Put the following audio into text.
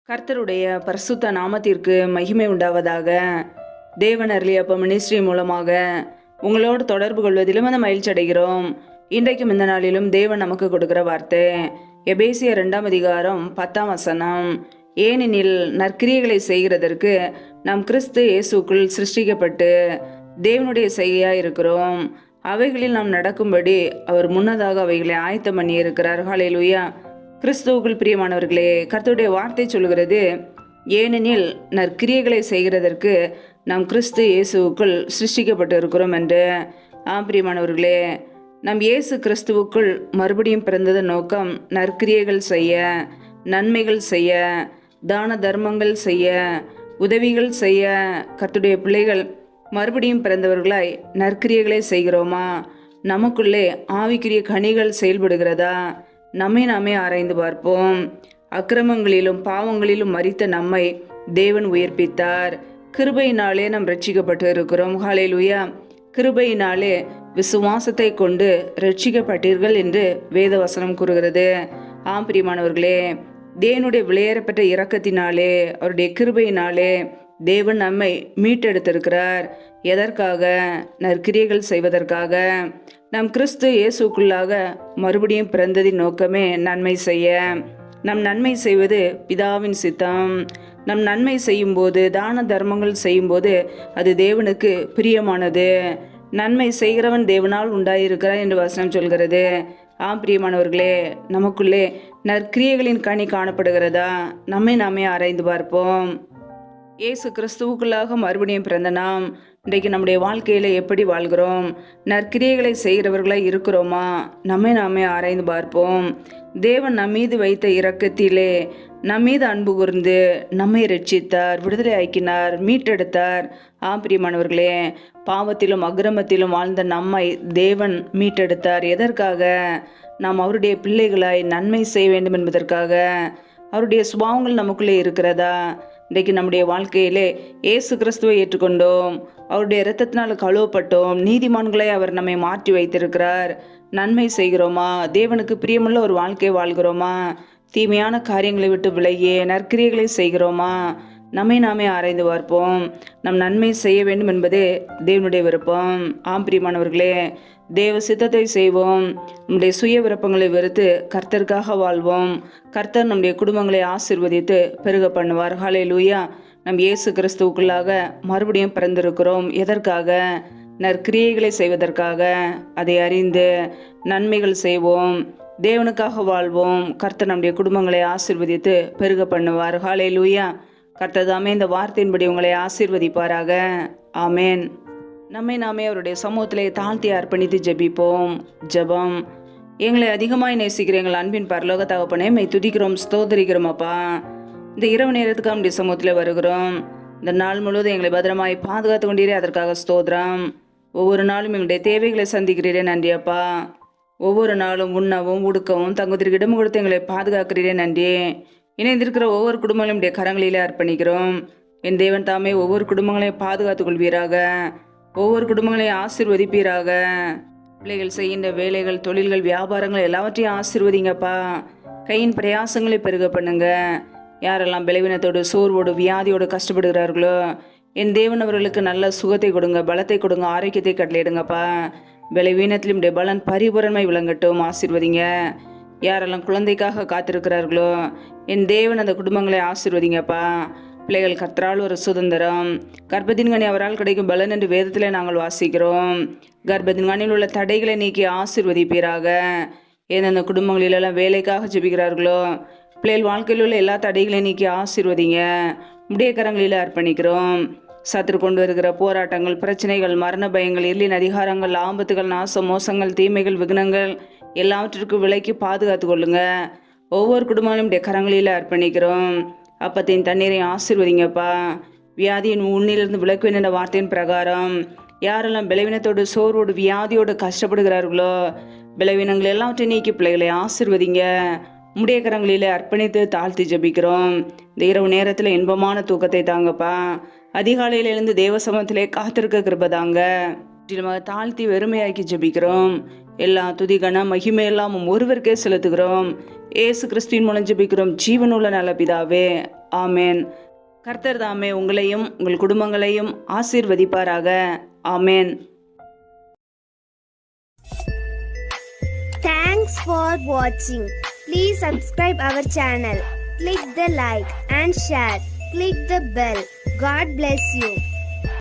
கர்த்தருடைய பரிசுத்த நாமத்திற்கு மகிமை உண்டாவதாக. தேவன் அருளியப்ப மினிஸ்ட்ரி மூலமாக உங்களோடு தொடர்பு கொள்வதிலும் அந்த மகிழ்ச்சி அடைகிறோம். இன்றைக்கும் இந்த நாளிலும் தேவன் நமக்கு கொடுக்கிற வார்த்தை எபேசியர் 2 அதிகாரம் 10 ஏனெனில் நற்கிரியைகளை செய்கிறதற்கு நாம் கிறிஸ்து இயேசுக்குள் சிருஷ்டிக்கப்பட்டு தேவனுடைய செய்கையாய் இருக்கிறோம். அவைகளில் நாம் நடக்கும்படி அவர் முன்னதாக அவைகளை ஆயத்தம் பண்ணி இருக்கிறார். ஹல்லேலூயா. கிறிஸ்துவுக்குள் பிரியமானவர்களே, கர்த்தருடைய வார்த்தை சொல்கிறது, ஏனெனில் நற்கிரியைகளை செய்கிறதற்கு நாம் கிறிஸ்து இயேசுவுக்குள் சிருஷ்டிக்கப்பட்டு இருக்கிறோம் என்று. பிரியமானவர்களே, நம் இயேசு கிறிஸ்துவுக்குள் மறுபடியும் பிறந்ததன் நோக்கம் நற்கிரியைகள் செய்ய, நன்மைகள் செய்ய, தான தர்மங்கள் செய்ய, உதவிகள் செய்ய. கர்த்தருடைய பிள்ளைகள் மறுபடியும் பிறந்தவர்களாய் நற்கிரியைகளை செய்கிறோமா? நமக்குள்ளே ஆவிக்குரிய கனிகள் செயல்படுகிறதா? நம்மை நாமே ஆராய்ந்து பார்ப்போம். அக்கிரமங்களிலும் பாவங்களிலும் மரித்த நம்மை தேவன் உயிர்ப்பித்தார். கிருபையினாலே நாம் ரட்சிக்கப்பட்டு இருக்கிறோம். ஹல்லேலூயா. கிருபையினாலே விசுவாசத்தை கொண்டு ரட்சிக்கப்பட்டீர்கள் என்று வேத வசனம் கூறுகிறது. பிரியமானவர்களே, தேவனுடைய விலையேறப்பட்ட இரக்கத்தினாலே, அவருடைய கிருபையினாலே தேவன் நம்மை மீட்டெடுத்திருக்கிறார். எதற்காக? நற்கிரியைகள் செய்வதற்காக. நம் கிறிஸ்து இயேசுக்குள்ளாக மறுபடியும் பிறந்ததின் நோக்கமே நன்மை செய்ய. நம் நன்மை செய்வது பிதாவின் சித்தம். நம் நன்மை செய்யும்போது, தான தர்மங்கள் செய்யும்போது அது தேவனுக்கு பிரியமானது. நன்மை செய்கிறவன் தேவனால் உண்டாயிருக்கிறார் என்று வசனம் சொல்கிறது. பிரியமானவர்களே, நமக்குள்ளே நற்கிரியைகளின் கனி காணப்படுகிறதா? நம்மை நாமே ஆராய்ந்து பார்ப்போம். இயேசு கிறிஸ்துவுக்குள்ளாக மறுபடியும் பிறந்த நாம் இன்றைக்கு நம்முடைய வாழ்க்கையில் எப்படி வாழ்கிறோம்? நற்கிரியைகளை செய்கிறவர்களாக இருக்கிறோமா? நம்மை நாமே ஆராய்ந்து பார்ப்போம். தேவன் நம் மீது வைத்த இரக்கத்திலே நம் மீது அன்பு கூர்ந்து நம்மை ரட்சித்தார், விடுதலை ஆக்கினார், மீட்டெடுத்தார். பிரியமானவர்களே, பாவத்திலும் அக்கிரமத்திலும் வாழ்ந்த நம்மை தேவன் மீட்டெடுத்தார். எதற்காக? நாம் அவருடைய பிள்ளைகளாய் நன்மை செய்ய வேண்டும் என்பதற்காக. அவருடைய சுபாவங்கள் நமக்குள்ளே இருக்கிறதா? இன்றைக்கு நம்முடைய வாழ்க்கையிலே இயேசு கிறிஸ்துவை ஏற்றுக்கொண்டோம், அவருடைய இரத்தத்தினால் கழுவப்பட்டோம், நீதிமான்களை அவர் நம்மை மாற்றி வைத்திருக்கிறார். நன்மை செய்கிறோமா? தேவனுக்கு பிரியமுள்ள ஒரு வாழ்க்கை வாழ்கிறோமா? தீமையான காரியங்களை விட்டு விலகிய நற்கிரியைகளை செய்கிறோமா? நம்மை நாமே ஆராய்ந்து பார்ப்போம். நம் நன்மை செய்ய வேண்டும் என்பதே தேவனுடைய விருப்பம். பிரியமானவர்களே, தேவ சித்தத்தை செய்வோம். நம்முடைய சுய விருப்பங்களை வெறுத்து கர்த்தருக்காக வாழ்வோம். கர்த்தர் நம்முடைய குடும்பங்களை ஆசீர்வதித்து பெருக பண்ணுவார். ஹல்லேலூயா. நம் இயேசு கிறிஸ்துவுக்குள்ளாக மறுபடியும் பிறந்திருக்கிறோம். எதற்காக? நற்கிரியைகளை செய்வதற்காக. அதை அறிந்து நன்மைகள் செய்வோம், தேவனுக்காக வாழ்வோம். கர்த்தர் நம்முடைய குடும்பங்களை ஆசீர்வதித்து பெருக பண்ணுவார். ஹல்லேலூயா. கர்த்தர் தாமே இந்த வார்த்தையின்படி உங்களை ஆசீர்வதிப்பாராக. ஆமேன். நம்மை நாமே அவருடைய சமூகத்திலே தாழ்த்தி அர்ப்பணித்து ஜெபிப்போம். ஜெபம். எங்களை அதிகமாய் நேசிக்கிற எங்கள் அன்பின் பரலோக தகப்பனே, மை துதிக்கிறோம், ஸ்தோத்தரிக்கிறோம் அப்பா. இந்த இரவு நேரத்துக்கு நம்முடைய சமூகத்தில் வருகிறோம். இந்த நாள் முழுவதும் எங்களை பத்திரமாய் பாதுகாத்து கொண்டீரே, அதற்காக ஸ்தோத்திரம். ஒவ்வொரு நாளும் எங்களுடைய தேவைகளை சந்திக்கிறீரே, நன்றி அப்பா. ஒவ்வொரு நாளும் உண்ணவும் உடுக்கவும் தங்குவதற்கு இடம் கொடுத்து எங்களை பாதுகாக்கிறீரே, நன்றி. இணைந்திருக்கிற ஒவ்வொரு குடும்பங்களையும் உடைய கரங்களிலே அர்ப்பணிக்கிறோம். என் தேவன் தாமே ஒவ்வொரு குடும்பங்களையும் பாதுகாத்துக் கொள்வீராக, ஒவ்வொரு குடும்பங்களையும் ஆசீர்வதிப்பீராக. பிள்ளைகள் செய்கின்ற வேலைகள், தொழில்கள், வியாபாரங்கள் எல்லாவற்றையும் ஆசீர்வதிங்கப்பா. கையின் பிரயாசங்களை பெருக பண்ணுங்க. யாரெல்லாம் பலவீனத்தோடு, சோர்வோடு, வியாதியோடு கஷ்டப்படுகிறார்களோ, என் தேவன் அவர்களுக்கு நல்ல சுகத்தை கொடுங்க, பலத்தை கொடுங்க, ஆரோக்கியத்தை கட்டளையிடுங்கப்பா. பலவீனத்திலும் உடைய பலன் பரிபூரணமாய் விளங்கட்டும். ஆசீர்வதிங்க. யாரெல்லாம் குழந்தைக்காக காத்திருக்கிறார்களோ, என் தேவன் அந்த குடும்பங்களை ஆசீர்வதிங்கப்பா. பிள்ளைகள் கர்த்தரால் ஒரு சுதந்திரம், கர்ப்பத்தின் கனி அவரால் கிடைக்கும் பலன் என்று வேதத்தில் நாங்கள் வாசிக்கிறோம். கர்ப்பத்தின் கனியில் உள்ள தடைகளை நீக்கி ஆசீர்வதிப்பீராக. எந்தெந்த குடும்பங்களிலெல்லாம் வேலைக்காக ஜெபிக்கிறார்களோ, பிள்ளைகள் வாழ்க்கையில் உள்ள எல்லா தடைகளையும் நீக்கி ஆசீர்வதிங்க. உடைய கரங்களில் அர்ப்பணிக்கிறோம். சத்துரு கொண்டு வருகிற போராட்டங்கள், பிரச்சனைகள், மரண பயங்கள், இருளின் அதிகாரங்கள், ஆபத்துகள், நாசம், மோசங்கள், தீமைகள், விக்னங்கள் எல்லாவற்றிற்கும் விலைக்கு பாதுகாத்து கொள்ளுங்க. ஒவ்வொரு குடும்பங்களும் உடைய கரங்களில் அர்ப்பணிக்கிறோம். அப்பத்தின் தண்ணீரையும் ஆசீர்வதிங்கப்பா. வியாதியின் உன்னிலிருந்து விலக்குவேன் என்ற வார்த்தையின் பிரகாரம் யாரெல்லாம் பலவீனத்தோடு, சோர்வோடு, வியாதியோடு கஷ்டப்படுகிறார்களோ, பலவீனங்கள் எல்லாவற்றையும் நீக்கி பிள்ளைகளை ஆசீர்வதிங்க. உடைய கரங்களிலே அர்ப்பணித்து தாழ்த்தி ஜெபிக்கிறோம். இந்த இரவு நேரத்தில் இன்பமான தூக்கத்தை தாங்கப்பா. அதிகாலையிலிருந்து தேவ சமூகத்திலே காத்திருக்க கிருபதாங்க. தாழ்த்தி வெறுமையாக்கி ஜெபிக்கிறோம். எல்லா துதி கன மகிமை எல்லாம் ஒருவருக்கே செலுத்துகிறோம். ஏசு கிறிஸ்துவின் மூலம் ஜெபிக்கிறோம் ஜீவனுள்ள நல்ல பிதாவே, ஆமேன். கர்த்தர் தாமே உங்களையும் உங்கள் குடும்பங்களையும் ஆசீர்வதிப்பாராக. ஆமேன். Thanks for watching. Please subscribe our channel. Click the like and share. Click the bell. God bless you.